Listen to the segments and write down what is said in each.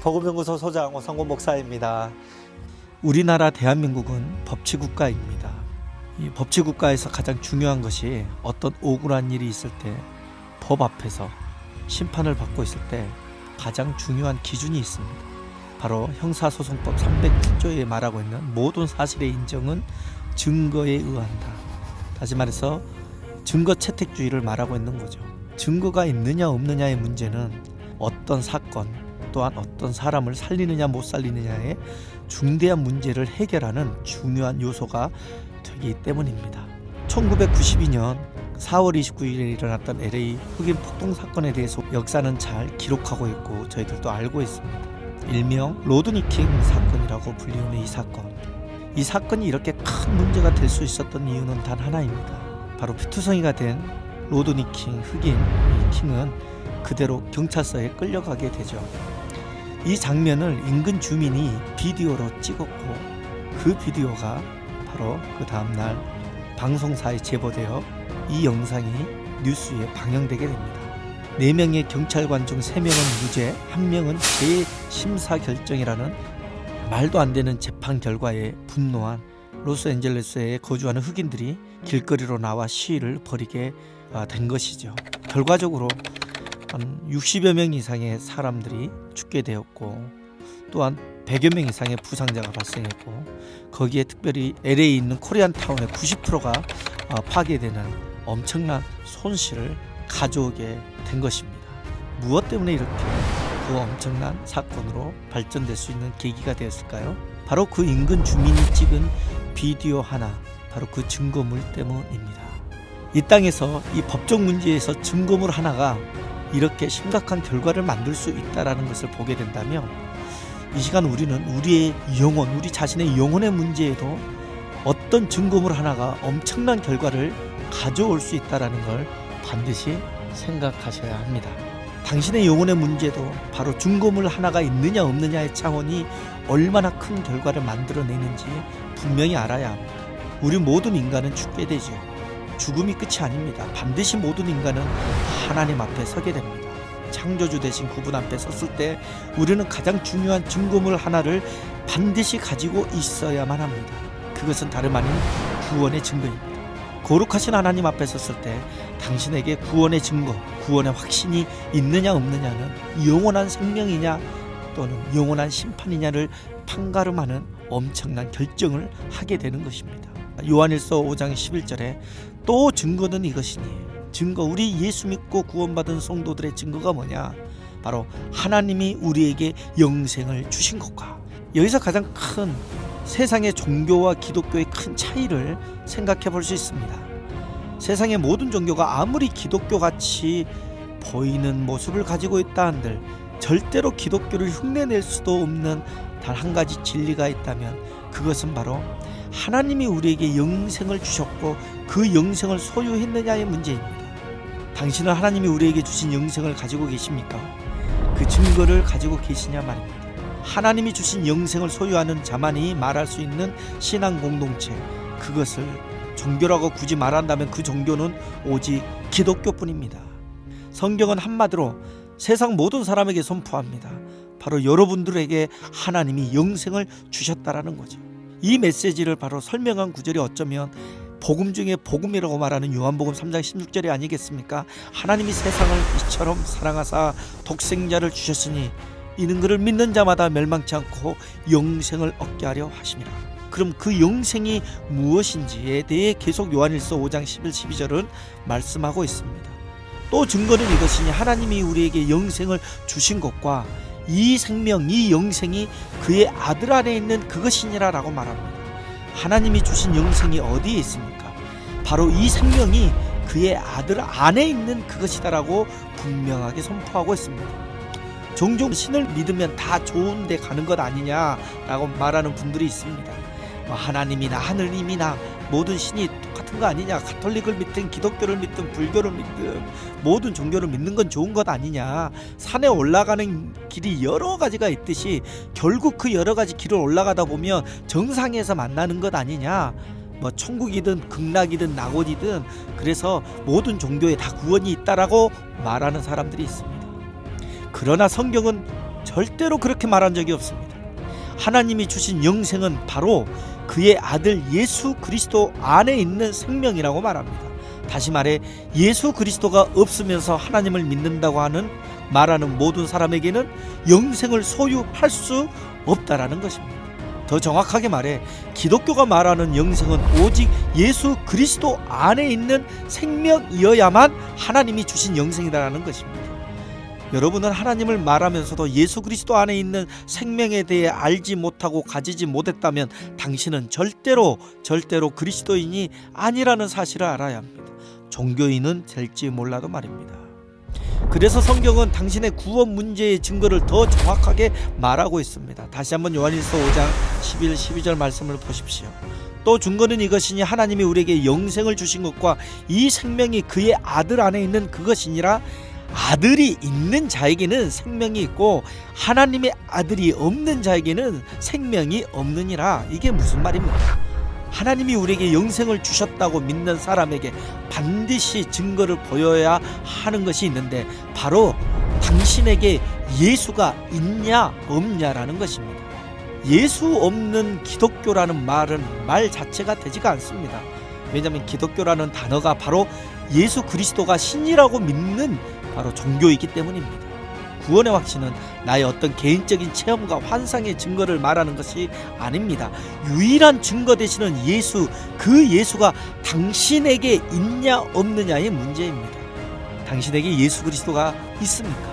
복음연구소 소장 오성곤 목사입니다. 우리나라 대한민국은 법치국가입니다. 이 법치국가에서 가장 중요한 것이 어떤 억울한 일이 있을 때 법 앞에서 심판을 받고 있을 때 가장 중요한 기준이 있습니다. 바로 형사소송법 307조에 말하고 있는 모든 사실의 인정은 증거에 의한다. 다시 말해서 증거 채택주의를 말하고 있는 거죠. 증거가 있느냐 없느냐의 문제는 어떤 사건 또한 어떤 사람을 살리느냐 못 살리느냐의 중대한 문제를 해결하는 중요한 요소가 되기 때문입니다. 1992년 4월 29일에 일어났던 LA 흑인 폭동 사건에 대해서 역사는 잘 기록하고 있고 저희들도 알고 있습니다. 일명 로드니 킹 사건이라고 불리우는 이 사건. 이 사건이 이렇게 큰 문제가 될 수 있었던 이유는 단 하나입니다. 바로 피투성이가 된 로드니 킹 흑인 이 킹은 그대로 경찰서에 끌려가게 되죠. 이 장면을 인근 주민이 비디오로 찍었고 그 비디오가 바로 그 다음날 방송사에 제보되어 이 영상이 뉴스에 방영되게 됩니다. 4명의 경찰관 중 3명은 무죄, 1명은 재심사 결정이라는 말도 안 되는 재판 결과에 분노한 로스앤젤레스에 거주하는 흑인들이 길거리로 나와 시위를 벌이게 된 것이죠. 결과적으로 한 60여 명 이상의 사람들이 죽게 되었고 또한 100여 명 이상의 부상자가 발생했고 거기에 특별히 LA에 있는 코리안타운의 90%가 파괴되는 엄청난 손실을 가져오게 된 것입니다. 무엇 때문에 이렇게 그 엄청난 사건으로 발전될 수 있는 계기가 되었을까요? 바로 그 인근 주민이 찍은 비디오 하나, 바로 그 증거물 때문입니다. 이 땅에서 이 법적 문제에서 증거물 하나가 이렇게 심각한 결과를 만들 수 있다는 것을 보게 된다면 이 시간 우리는 우리의 영혼, 우리 자신의 영혼의 문제에도 어떤 증거물 하나가 엄청난 결과를 가져올 수 있다는 걸 반드시 생각하셔야 합니다. 당신의 영혼의 문제도 바로 증거물 하나가 있느냐 없느냐의 차원이 얼마나 큰 결과를 만들어내는지 분명히 알아야 합니다. 우리 모든 인간은 죽게 되죠. 죽음이 끝이 아닙니다. 반드시 모든 인간은 하나님 앞에 서게 됩니다. 창조주 되신 그분 앞에 섰을 때 우리는 가장 중요한 증거물 하나를 반드시 가지고 있어야만 합니다. 그것은 다름 아닌 구원의 증거입니다. 거룩하신 하나님 앞에 섰을 때 당신에게 구원의 증거, 구원의 확신이 있느냐 없느냐는 영원한 생명이냐 또는 영원한 심판이냐를 판가름하는 엄청난 결정을 하게 되는 것입니다. 요한일서 5장 11절에 또 증거는 이것이니, 증거, 우리 예수 믿고 구원받은 성도들의 증거가 뭐냐? 바로 하나님이 우리에게 영생을 주신 것과, 여기서 가장 큰 세상의 종교와 기독교의 큰 차이를 생각해 볼 수 있습니다. 세상의 모든 종교가 아무리 기독교같이 보이는 모습을 가지고 있다 한들 절대로 기독교를 흉내낼 수도 없는 단 한 가지 진리가 있다면 그것은 바로 하나님이 우리에게 영생을 주셨고 그 영생을 소유했느냐의 문제입니다. 당신은 하나님이 우리에게 주신 영생을 가지고 계십니까? 그 증거를 가지고 계시냐 말입니다. 하나님이 주신 영생을 소유하는 자만이 말할 수 있는 신앙 공동체, 그것을 종교라고 굳이 말한다면 그 종교는 오직 기독교뿐입니다. 성경은 한마디로 세상 모든 사람에게 선포합니다. 바로 여러분들에게 하나님이 영생을 주셨다라는 거죠. 이 메시지를 바로 설명한 구절이 어쩌면 복음 중에 복음이라고 말하는 요한복음 3장 16절이 아니겠습니까? 하나님이 세상을 이처럼 사랑하사 독생자를 주셨으니 이는 그를 믿는 자마다 멸망치 않고 영생을 얻게 하려 하심이라. 그럼 그 영생이 무엇인지에 대해 계속 요한일서 5장 11, 12절은 말씀하고 있습니다. 또 증거는 이것이니 하나님이 우리에게 영생을 주신 것과 이 생명, 이 영생이 그의 아들 안에 있는 그것이니라 라고 말합니다. 하나님이 주신 영생이 어디에 있습니까? 바로 이 생명이 그의 아들 안에 있는 그것이다 라고 분명하게 선포하고 있습니다. 종종 신을 믿으면 다 좋은 데 가는 것 아니냐라고 말하는 분들이 있습니다. 하나님이나 하느님이나 모든 신이 똑같은 거 아니냐, 가톨릭을 믿든 기독교를 믿든 불교를 믿든 모든 종교를 믿는 건 좋은 것 아니냐, 산에 올라가는 길이 여러 가지가 있듯이 결국 그 여러 가지 길을 올라가다 보면 정상에서 만나는 것 아니냐, 천국이든 극락이든 낙원이든 그래서 모든 종교에 다 구원이 있다라고 말하는 사람들이 있습니다. 그러나 성경은 절대로 그렇게 말한 적이 없습니다. 하나님이 주신 영생은 바로 그의 아들 예수 그리스도 안에 있는 생명이라고 말합니다. 다시 말해 예수 그리스도가 없으면서 하나님을 믿는다고 말하는 모든 사람에게는 영생을 소유할 수 없다라는 것입니다. 더 정확하게 말해 기독교가 말하는 영생은 오직 예수 그리스도 안에 있는 생명이어야만 하나님이 주신 영생이라는 것입니다. 여러분은 하나님을 말하면서도 예수 그리스도 안에 있는 생명에 대해 알지 못하고 가지지 못했다면 당신은 절대로 그리스도인이 아니라는 사실을 알아야 합니다. 종교인은 될지 몰라도 말입니다. 그래서 성경은 당신의 구원 문제의 증거를 더 정확하게 말하고 있습니다. 다시 한번 요한일서 5장 11, 12절 말씀을 보십시오. 또 증거는 이것이니 하나님이 우리에게 영생을 주신 것과 이 생명이 그의 아들 안에 있는 그것이니라. 아들이 있는 자에게는 생명이 있고 하나님의 아들이 없는 자에게는 생명이 없느니라. 이게 무슨 말입니까? 하나님이 우리에게 영생을 주셨다고 믿는 사람에게 반드시 증거를 보여야 하는 것이 있는데 바로 당신에게 예수가 있냐 없냐라는 것입니다. 예수 없는 기독교라는 말 자체가 되지가 않습니다. 왜냐하면 기독교라는 단어가 바로 예수 그리스도가 신이라고 믿는 바로 종교이기 때문입니다. 구원의 확신은 나의 어떤 개인적인 체험과 환상의 증거를 말하는 것이 아닙니다. 유일한 증거 되시는 예수, 그 예수가 당신에게 있냐 없느냐의 문제입니다. 당신에게 예수 그리스도가 있습니까?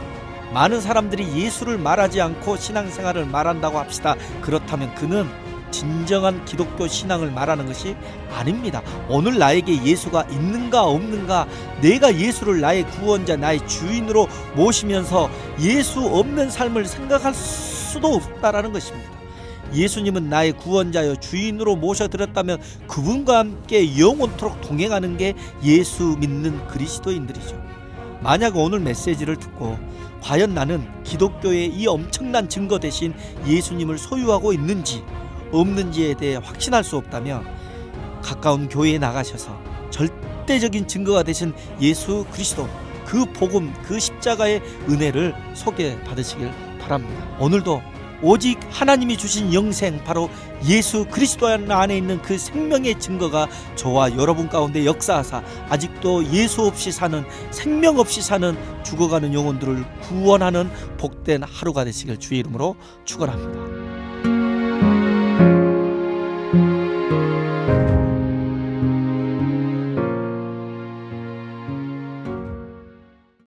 많은 사람들이 예수를 말하지 않고 신앙생활을 말한다고 합시다. 그렇다면 그는 진정한 기독교 신앙을 말하는 것이 아닙니다. 오늘 나에게 예수가 있는가 없는가, 내가 예수를 나의 구원자, 나의 주인으로 모시면서 예수 없는 삶을 생각할 수도 없다라는 것입니다. 예수님은 나의 구원자여 주인으로 모셔드렸다면 그분과 함께 영원토록 동행하는 게 예수 믿는 그리스도인들이죠. 만약 오늘 메시지를 듣고 과연 나는 기독교의 이 엄청난 증거 대신 예수님을 소유하고 있는지 없는지에 대해 확신할 수 없다면 가까운 교회에 나가셔서 절대적인 증거가 되신 예수 그리스도, 그 복음, 그 십자가의 은혜를 소개받으시길 바랍니다. 오늘도 오직 하나님이 주신 영생, 바로 예수 그리스도 안에 있는 그 생명의 증거가 저와 여러분 가운데 역사하사 아직도 예수 없이 사는, 생명 없이 사는 죽어가는 영혼들을 구원하는 복된 하루가 되시길 주의 이름으로 축원합니다.